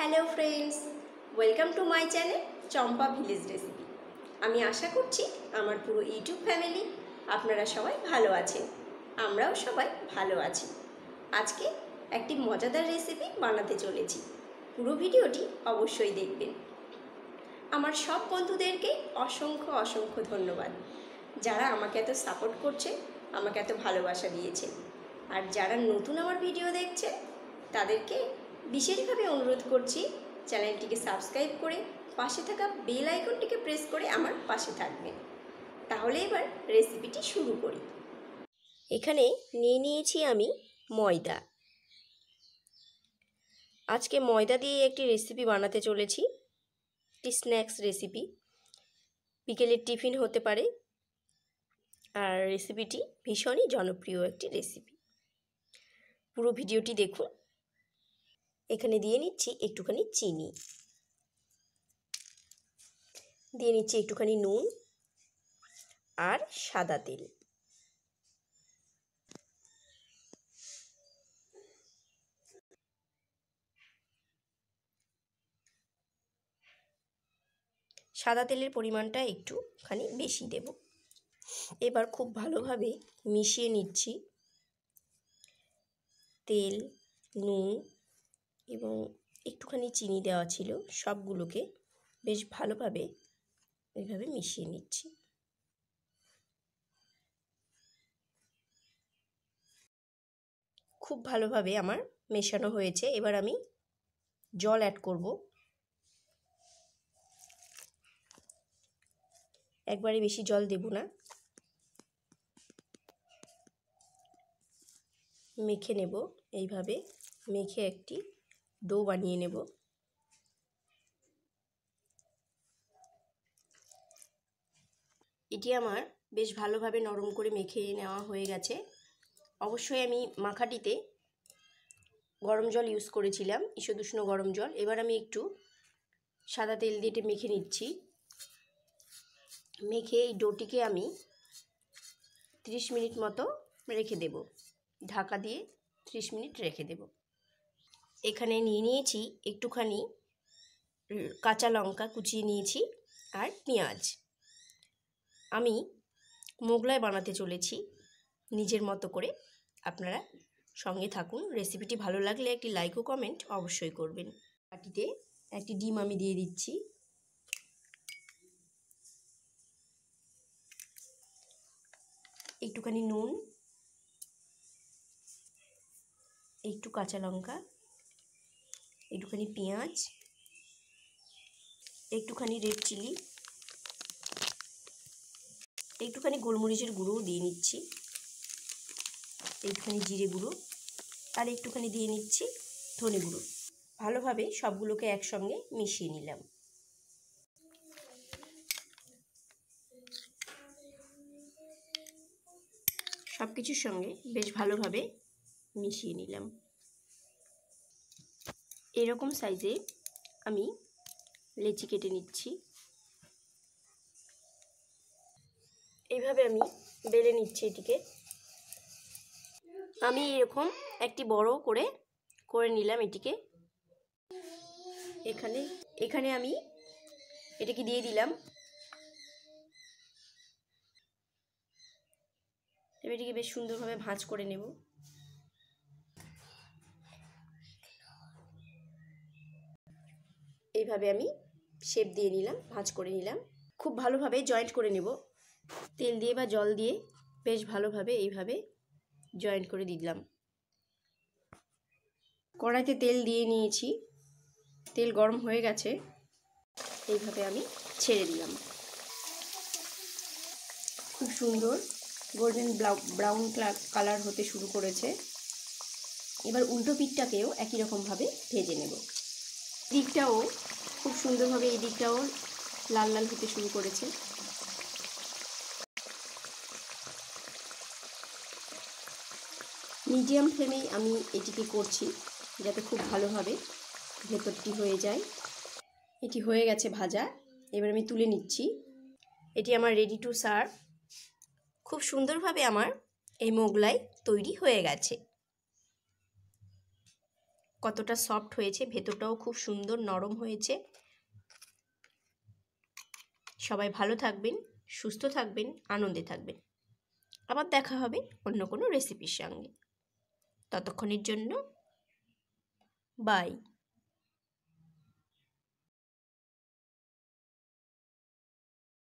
Hello friends, welcome to my channel Champa village recipe. আমি আশা করছি আমার পুরো ইউটিউব ফ্যামিলি আপনারা সবাই ভালো আছেন, আমরাও সবাই ভালো আছি। আজকে একটি মজাদার রেসিপি বানাতে চলেছি, পুরো ভিডিওটি অবশ্যই দেখবেন। আমার সব বন্ধুদেরকে অসংখ্য অসংখ্য ধন্যবাদ, যারা আমাকে এত সাপোর্ট করছে, আমাকে এত ভালোবাসা দিয়েছে। আর যারা নতুন আমার ভিডিও দেখছে তাদেরকে বিশেষভাবে অনুরোধ করছি চ্যানেলটিকে সাবস্ক্রাইব করে পাশে থাকা বেল আইকনটিকে প্রেস করে আমার পাশে থাকবেন। তাহলে এবার রেসিপিটি শুরু করি। এখানে নিয়ে নিয়েছি আমি ময়দা। আজকে ময়দা দিয়ে একটি রেসিপি বানাতে চলেছি, একটি স্ন্যাক্স রেসিপি, বিকেলের টিফিন হতে পারে। আর রেসিপিটি ভীষণই জনপ্রিয় একটি রেসিপি, পুরো ভিডিওটি দেখুন। এখানে দিয়ে নিচ্ছি একটুখানি চিনি, দিয়ে নিচ্ছি একটুখানি নুন আর সাদা তেল। সাদা তেলের পরিমাণটা একটুখানি বেশি দেব। এবার খুব ভালোভাবে মিশিয়ে নিচ্ছি তেল, নুন এবং একটুখানি চিনি দেওয়া ছিল, সবগুলোকে বেশ ভালোভাবে এইভাবে মিশিয়ে নিচ্ছি। খুব ভালোভাবে আমার মেশানো হয়েছে। এবার আমি জল অ্যাড করব। একবারে বেশি জল দেব না, মেখে নেব। এইভাবে মেখে একটি ডো বানিয়ে নেব। এটি আমার বেশ ভালোভাবে নরম করে মেখে নেওয়া হয়ে গেছে। অবশ্যই আমি মাখাটিতে গরম জল ইউজ করেছিলাম, ঈষদুষ্ণ গরম জল। এবার আমি একটু সাদা তেল দিয়ে মেখে নিচ্ছি। মেখে এই ডোটিকে আমি 30 মিনিট মতো রেখে দেব, ঢাকা দিয়ে 30 মিনিট রেখে দেব। এখানে নিয়ে নিয়েছি একটুখানি কাঁচা লঙ্কা কুচিয়ে নিয়েছি আর পেঁয়াজ। আমি মোগলাই বানাতে চলেছি নিজের মতো করে, আপনারা সঙ্গে থাকুন। রেসিপিটি ভালো লাগলে একটি লাইক ও কমেন্ট অবশ্যই করবেন। বাটিতে একটি ডিম আমি দিয়ে দিচ্ছি, একটুখানি নুন, একটু কাঁচা লঙ্কা, একটুখানি পেঁয়াজ, একটুখানি রেড চিলি, একটুখানি গোলমরিচের গুঁড়োও দিয়ে নিচ্ছি, একটুখানি জিরে গুঁড়ো আর একটুখানি দিয়ে নিচ্ছি ধনে গুঁড়ো। ভালোভাবে সবগুলোকে একসঙ্গে মিশিয়ে নিলাম। সব কিছুর সঙ্গে বেশ ভালোভাবে মিশিয়ে নিলাম। এরকম সাইজে আমি লেচি কেটে নিচ্ছি। এইভাবে আমি বেলে নিচ্ছি এটিকে। আমি এরকম একটি বড় করে নিলাম এটিকে। এখানে আমি এটাকে দিয়ে দিলাম। এবার এটিকে বেশ সুন্দরভাবে ভাঁজ করে নেব। এইভাবে আমি শেপ দিয়ে নিলাম, ভাঁজ করে নিলাম। খুব ভালোভাবে জয়েন্ট করে নেব। তেল দিয়ে বা জল দিয়ে বেশ ভালোভাবে এইভাবে জয়েন্ট করে দিলাম। কড়াইতে তেল দিয়ে নিয়েছি, তেল গরম হয়ে গেছে। এইভাবে আমি ছেড়ে দিলাম। খুব সুন্দর গোল্ডেন ব্রাউন কালার হতে শুরু করেছে। এবার উল্টো পিঠটাকেও একই রকমভাবে ভেজে নেব। দিকটাও খুব সুন্দরভাবে, এই দিকটাও লাল লাল হতে শুরু করেছে। মিডিয়াম ফ্লেমেই আমি এটিকে করছি, যাতে খুব ভালোভাবে ভেতরটি হয়ে যায়। এটি হয়ে গেছে ভাজা। এবার আমি তুলে নিচ্ছি। এটি আমার রেডি টু সার্ভ। খুব সুন্দরভাবে আমার এই মোগলাই তৈরি হয়ে গেছে। কতটা সফট হয়েছে, ভেতরটাও খুব সুন্দর নরম হয়েছে। সবাই ভালো থাকবেন, সুস্থ থাকবেন, আনন্দে থাকবেন। আবার দেখা হবে অন্য কোনো রেসিপির সঙ্গে। ততক্ষণের জন্য বাই।